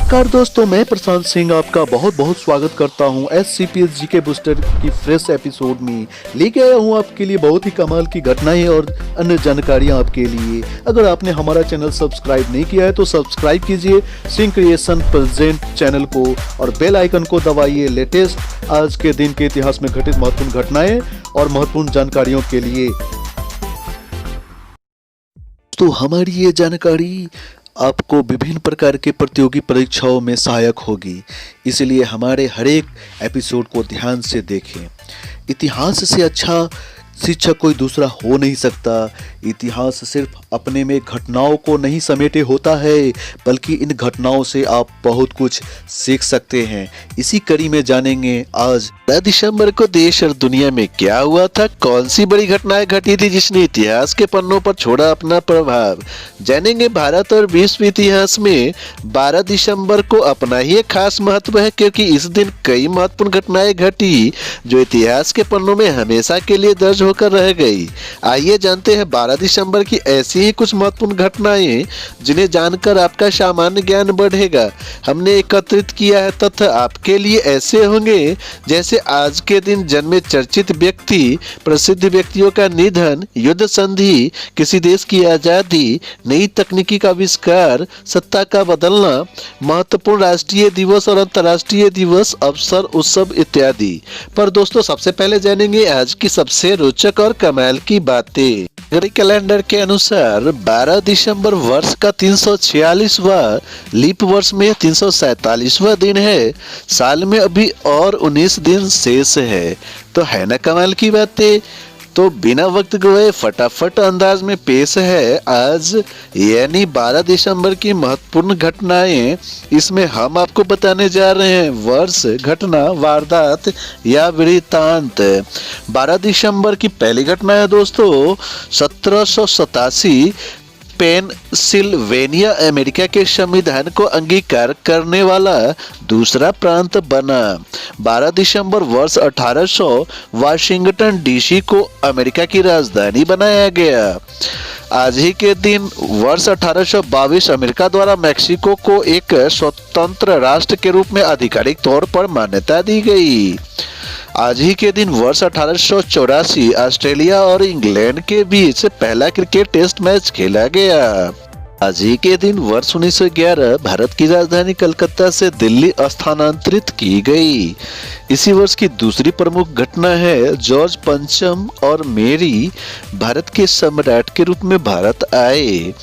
नमस्कार दोस्तों, मैं प्रशांत सिंह आपका बहुत बहुत स्वागत करता हूं SCPS जीके बूस्टर की फ्रेश एपिसोड में। लेके आया हूं आपके लिए बहुत ही कमाल की घटनाएं और अन्य जानकारियां आपके लिए। अगर आपने हमारा चैनल सब्सक्राइब नहीं किया है तो सब्सक्राइब कीजिए सिंह क्रिएशन प्रेजेंट चैनल को और बेल आइकन को दबाइए लेटेस्ट आज के दिन के इतिहास में घटित महत्वपूर्ण घटनाएं और महत्वपूर्ण जानकारियों के लिए। तो हमारी ये जानकारी आपको विभिन्न प्रकार के प्रतियोगी परीक्षाओं में सहायक होगी, इसलिए हमारे हर एक एपिसोड को ध्यान से देखें। इतिहास से अच्छा शिक्षक कोई दूसरा हो नहीं सकता। इतिहास सिर्फ अपने में घटनाओं को नहीं समेटे होता है, बल्कि इन घटनाओं से आप बहुत कुछ सीख सकते हैं। इसी कड़ी में जानेंगे आज 12 दिसंबर को देश और दुनिया में क्या हुआ था, कौन सी बड़ी घटनाएं घटी थी जिसने इतिहास के पन्नों पर छोड़ा अपना प्रभाव। जानेंगे भारत और विश्व इतिहास में 12 दिसंबर को अपना ही एक खास महत्व है, क्योंकि इस दिन कई महत्वपूर्ण घटनाएं घटी जो इतिहास के पन्नों में हमेशा के लिए दर्ज होकर रह गई। आइए जानते हैं 12 दिसंबर की ऐसी ही कुछ महत्वपूर्ण घटनाएं जिन्हें जानकर आपका सामान्य ज्ञान बढ़ेगा। हमने एकत्रित किया है तथ्य आपके लिए ऐसे होंगे जैसे आज के दिन जन्मे चर्चित व्यक्ति, प्रसिद्ध व्यक्तियों का निधन, युद्ध संधि, किसी देश की आजादी, नई तकनीकी का आविष्कार, सत्ता का बदलना, महत्वपूर्ण राष्ट्रीय दिवस और अंतर्राष्ट्रीय दिवस, अवसर, उत्सव इत्यादि। पर दोस्तों सबसे पहले जानेंगे आज की सबसे रोचक और कमाल की बातें। अंग्रेजी कैलेंडर के अनुसार 12 दिसंबर वर्ष का 346वां, लीप वर्ष में 347वां दिन है। साल में अभी और 19 दिन शेष है। तो है ना कमाल की बातें। तो बिना वक्त गए फटाफट अंदाज में पेश है आज यानी 12 दिसंबर की महत्वपूर्ण घटनाएं। इसमें हम आपको बताने जा रहे हैं वर्ष, घटना, वारदात या वृत्तांत। 12 दिसंबर की पहली घटना है दोस्तों 1787, पेनसिल्वेनिया अमेरिका के संविधान को अंगीकार करने वाला दूसरा प्रांत बना। 12 दिसंबर वर्ष 1800 वाशिंगटन डीसी को अमेरिका की राजधानी बनाया गया। आज ही के दिन वर्ष 1822 अमेरिका द्वारा मेक्सिको को एक स्वतंत्र राष्ट्र के रूप में आधिकारिक तौर पर मान्यता दी गई। आज ही के दिन वर्ष 1884 ऑस्ट्रेलिया और इंग्लैंड के बीच पहला क्रिकेट टेस्ट मैच खेला गया। आज ही के दिन वर्ष 1911 भारत की राजधानी कलकत्ता से दिल्ली स्थानांतरित की गई। इसी वर्ष की दूसरी प्रमुख घटना है जॉर्ज पंचम और मेरी भारत के सम्राट के रूप में भारत आए।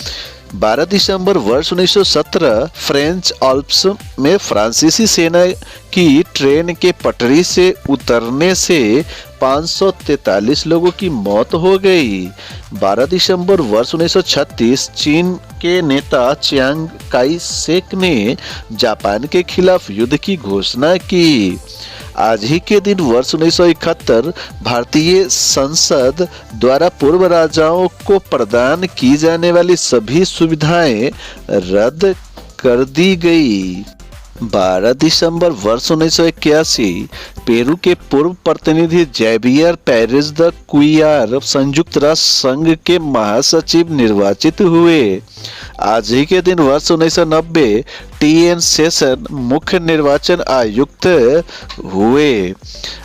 12 दिसंबर वर्ष 1917 फ्रेंच आल्प्स में फ्रांसीसी सेना की ट्रेन के पटरी से उतरने से 543 लोगों की मौत हो गई। 12 दिसंबर वर्ष 1936 चीन के नेता चियांग काई शेक ने जापान के खिलाफ युद्ध की घोषणा की। आज ही के दिन वर्ष 1971 भारतीय संसद द्वारा पूर्व राजाओं को प्रदान की जाने वाली सभी सुविधाएं रद्द कर दी गई। 12 दिसंबर वर्ष 1981 पेरू के पूर्व प्रतिनिधि जेवियर पेरेज द कुइयार संयुक्त राष्ट्र संघ के महासचिव निर्वाचित हुए। आज ही के दिन वर्ष 1990 TN सेशन मुख्य निर्वाचन आयुक्त हुए।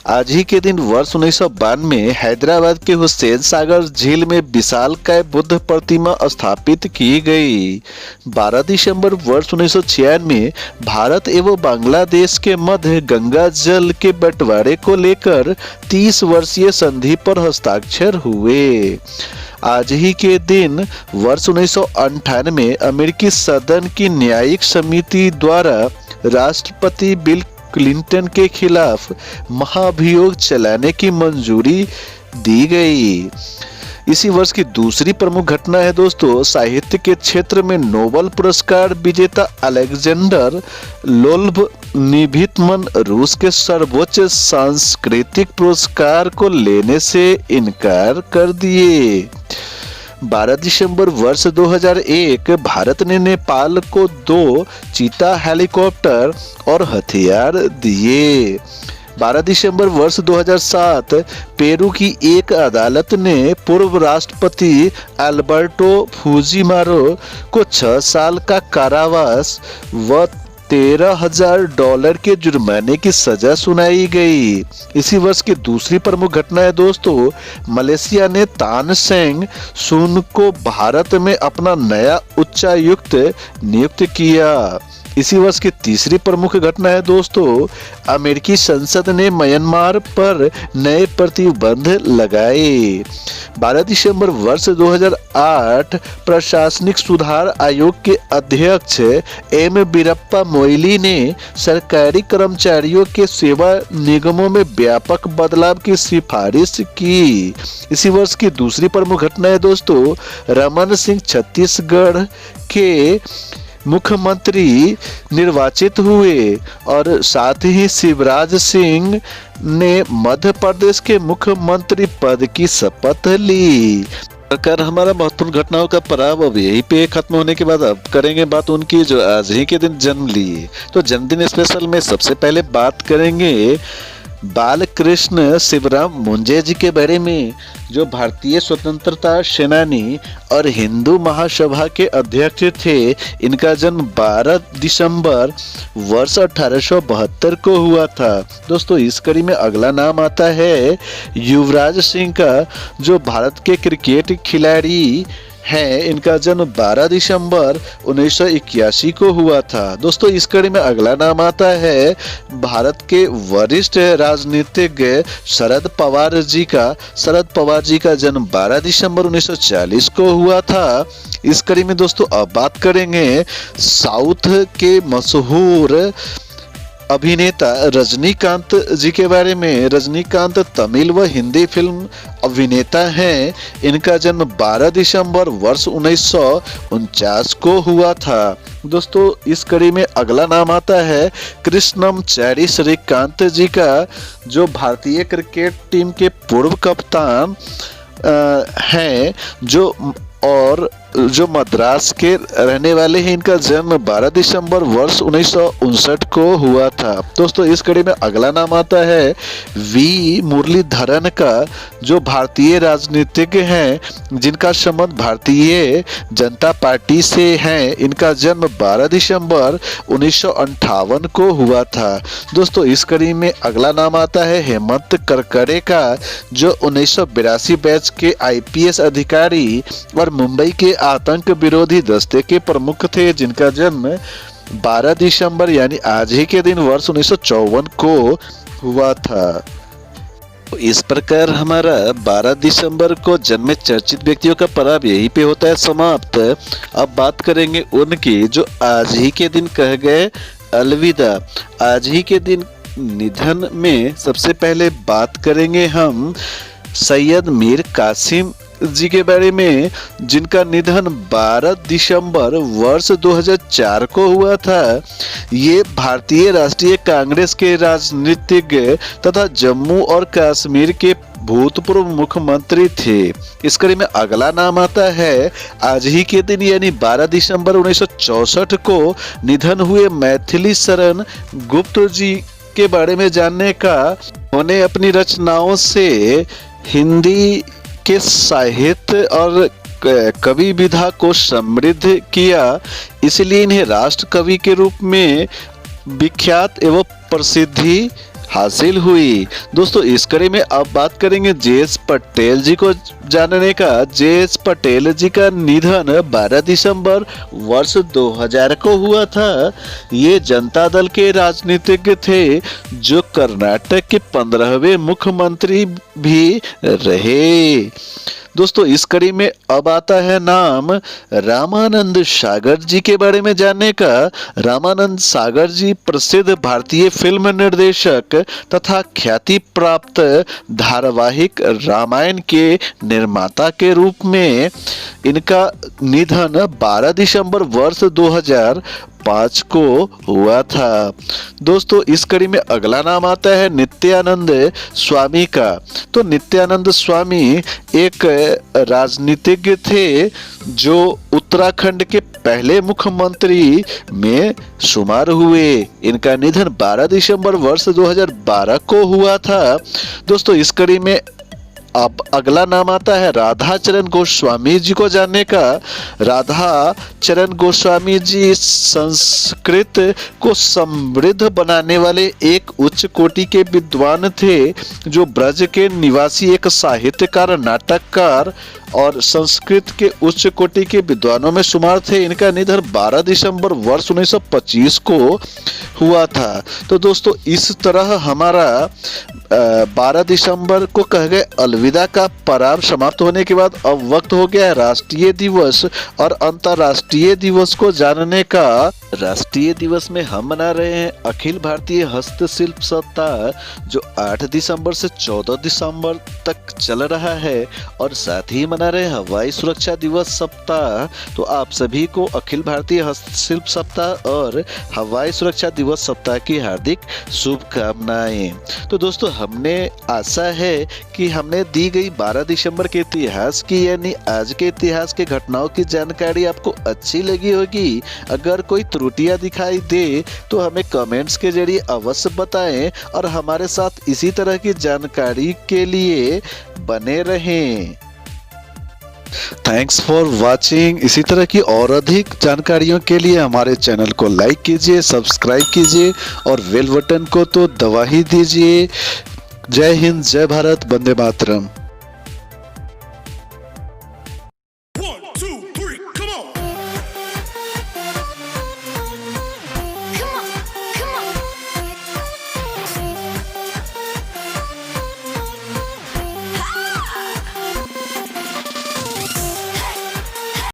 आज ही के दिन वर्ष 1992 हैदराबाद के हुसैन सागर झील में विशालकाय बुद्ध प्रतिमा स्थापित की गई। 12 दिसंबर वर्ष 1996 भारत एवं बांग्लादेश के मध्य गंगा जल के बंटवारे को लेकर 30 वर्षीय संधि पर हस्ताक्षर हुए। आज ही के दिन वर्ष 1998 अमेरिकी सदन की न्यायिक समिति द्वारा राष्ट्रपति बिल क्लिंटन के खिलाफ महाभियोग चलाने की मंजूरी दी गई। इसी वर्ष की दूसरी प्रमुख घटना है दोस्तों साहित्य के क्षेत्र में नोबेल पुरस्कार विजेता अलेक्जेंडर लोल्बनिभितमन रूस के सर्वोच्च सांस्कृतिक पुरस्कार को लेने से इनकार कर दिए। 12 दिसंबर वर्ष 2001 भारत ने नेपाल को 2 चीता हेलीकॉप्टर और हथियार दिए। 12 दिसंबर वर्ष 2007 पेरू की एक अदालत ने पूर्व राष्ट्रपति अल्बर्टो फुजिमारो को 6 साल का कारावास व $13,000 के जुर्माने की सजा सुनाई गई। इसी वर्ष की दूसरी प्रमुख घटना है दोस्तों, मलेशिया ने तान सेंग सुन को भारत में अपना नया उच्चायुक्त नियुक्त किया। इसी वर्ष की तीसरी प्रमुख घटना है दोस्तों, अमेरिकी संसद ने म्यांमार पर नए प्रतिबंध लगाए। 12 दिसंबर वर्ष 2008 प्रशासनिक सुधार आयोग के अध्यक्ष एम वीरप्पा मोइली ने सरकारी कर्मचारियों के सेवा निगमों में व्यापक बदलाव की सिफारिश की। इसी वर्ष की दूसरी प्रमुख घटना है दोस्तों, रमन सिंह छत्तीसगढ़ के मुख्यमंत्री निर्वाचित हुए और साथ ही शिवराज सिंह ने मध्य प्रदेश के मुख्यमंत्री पद की शपथ ली। सरकार हमारा महत्वपूर्ण घटनाओं का पड़ाव अब यहीं पे खत्म होने के बाद अब करेंगे बात उनकी जो आज ही के दिन जन्म लिए। तो जन्मदिन स्पेशल में सबसे पहले बात करेंगे बाल कृष्ण शिवराम मुंजे जी के बारे में, जो भारतीय स्वतंत्रता सेनानी और हिंदू महासभा के अध्यक्ष थे। इनका जन्म 12 दिसंबर वर्ष 1872 को हुआ था। दोस्तों इस कड़ी में अगला नाम आता है युवराज सिंह का, जो भारत के क्रिकेट खिलाड़ी हैं। इनका जन्म 12 दिसंबर 1981 को हुआ था। दोस्तों इस कड़ी में अगला नाम आता है भारत के वरिष्ठ राजनीतिज्ञ शरद पवार जी का। शरद पवार जी का जन्म 12 दिसंबर 1940 को हुआ था। इस कड़ी में दोस्तों अब बात करेंगे साउथ के मशहूर अभिनेता रजनीकांत जी के बारे में। रजनीकांत तमिल व हिंदी फिल्म अभिनेता हैं। इनका जन्म 12 दिसंबर वर्ष 1949 को हुआ था। दोस्तों इस कड़ी में अगला नाम आता है कृष्णम चैरी श्रीकांत जी का, जो भारतीय क्रिकेट टीम के पूर्व कप्तान हैं, जो मद्रास के रहने वाले हैं। इनका जन्म 12 दिसंबर वर्ष 1959 को हुआ था। दोस्तों इस कड़ी में अगला नाम आता है वी मुरलीधरन का, जो भारतीय राजनीतिज्ञ हैं, जिनका संबंध भारतीय जनता पार्टी से है। इनका जन्म 12 दिसंबर 1958 को हुआ था। दोस्तों इस कड़ी में अगला नाम आता है हेमंत करकरे का, जो 1982 बैच के IPS अधिकारी और मुंबई के आतंक विरोधी दस्ते के प्रमुख थे, जिनका जन्म 12 दिसंबर यानी आज ही के दिन वर्ष 1954 को हुआ था। इस प्रकार हमारा 12 दिसंबर को जन्मे चर्चित व्यक्तियों का पर्व यहीं पे होता है समाप्त। अब बात करेंगे उनकी जो आज ही के दिन कह गए अलविदा। आज ही के दिन निधन में सबसे पहले बात करेंगे हम सैयद मीर कासिम जी के बारे में, जिनका निधन 12 दिसंबर वर्ष 2004 को हुआ था। ये भारतीय राष्ट्रीय कांग्रेस के राजनीतिज्ञ तथा जम्मू और कश्मीर के भूतपूर्व मुख्यमंत्री थे। इस कड़ी में अगला नाम आता है आज ही के दिन यानी 12 दिसंबर 1964 को निधन हुए मैथिली शरण गुप्त जी के बारे में जानने का। उन्होंने अपनी रचनाओं से हिंदी के साहित्य और कवि विधा को समृद्ध किया, इसलिए इन्हें राष्ट्र कवि के रूप में विख्यात एवं प्रसिद्धि हासिल हुई। दोस्तों इस कड़ी में अब बात करेंगे JS पटेल जी को जानने का। JS पटेल जी का निधन 12 दिसंबर वर्ष 2000 को हुआ था। ये जनता दल के राजनीतिज्ञ थे, जो कर्नाटक के 15वें मुख्यमंत्री भी रहे। दोस्तों इस कड़ी में अब आता है नाम रामानंद सागर जी के बारे में जानने का। रामानंद सागर जी प्रसिद्ध भारतीय फिल्म निर्देशक तथा ख्याति प्राप्त धारावाहिक रामायण के निर्माता के रूप में इनका निधन 12 दिसंबर वर्ष 2005 को हुआ था। दोस्तों इस कड़ी में अगला नाम आता है नित्यानंद स्वामी का। तो नित्यानंद स्वामी एक राजनीतिज्ञ थे, जो उत्तराखंड के पहले मुख्यमंत्री में शुमार हुए। इनका निधन 12 दिसंबर वर्ष 2012 को हुआ था। दोस्तों इस कड़ी में अब अगला नाम आता है राधा चरण गोस्वामी जी को जानने का। राधा चरण गोस्वामी जी संस्कृत को समृद्ध बनाने वाले एक उच्च कोटि के विद्वान थे, जो ब्रज के निवासी एक साहित्यकार, नाटककार और संस्कृत के उच्च कोटि के विद्वानों में शुमार थे। इनका निधन 12 दिसंबर वर्ष 1925 को हुआ था। तो दोस्तों इस तरह हमारा 12 दिसंबर को कह गए अलविदा का पड़ाव समाप्त होने के बाद अब वक्त हो गया है राष्ट्रीय दिवस और अंतर्राष्ट्रीय दिवस को जानने का। राष्ट्रीय दिवस में हम मना रहे हैं अखिल भारतीय हस्तशिल्प सप्ताह, जो 8 दिसंबर से 14 दिसंबर तक चल रहा है, और साथ ही मना रहे हैं हवाई सुरक्षा दिवस सप्ताह। तो आप सभी को अखिल भारतीय हस्तशिल्प सप्ताह और हवाई सुरक्षा दिवस सप्ताह की हार्दिक शुभकामनाएं। तो दोस्तों हमने आशा है कि हमने दी गई 12 दिसंबर के इतिहास की यानी आज के इतिहास के घटनाओं की जानकारी आपको अच्छी लगी होगी। अगर कोई त्रुटियां दिखाई दे तो हमें कमेंट्स के जरिए अवश्य बताएं और हमारे साथ इसी तरह की जानकारी के लिए बने रहें। Thanks for watching. इसी तरह की और अधिक जानकारियों के लिए हमारे चैनल को लाइक कीजिए, सब्सक्राइब कीजिए और बेल बटन को तो दबा ही दीजिए। जय हिंद, जय भारत, वंदे मातरम।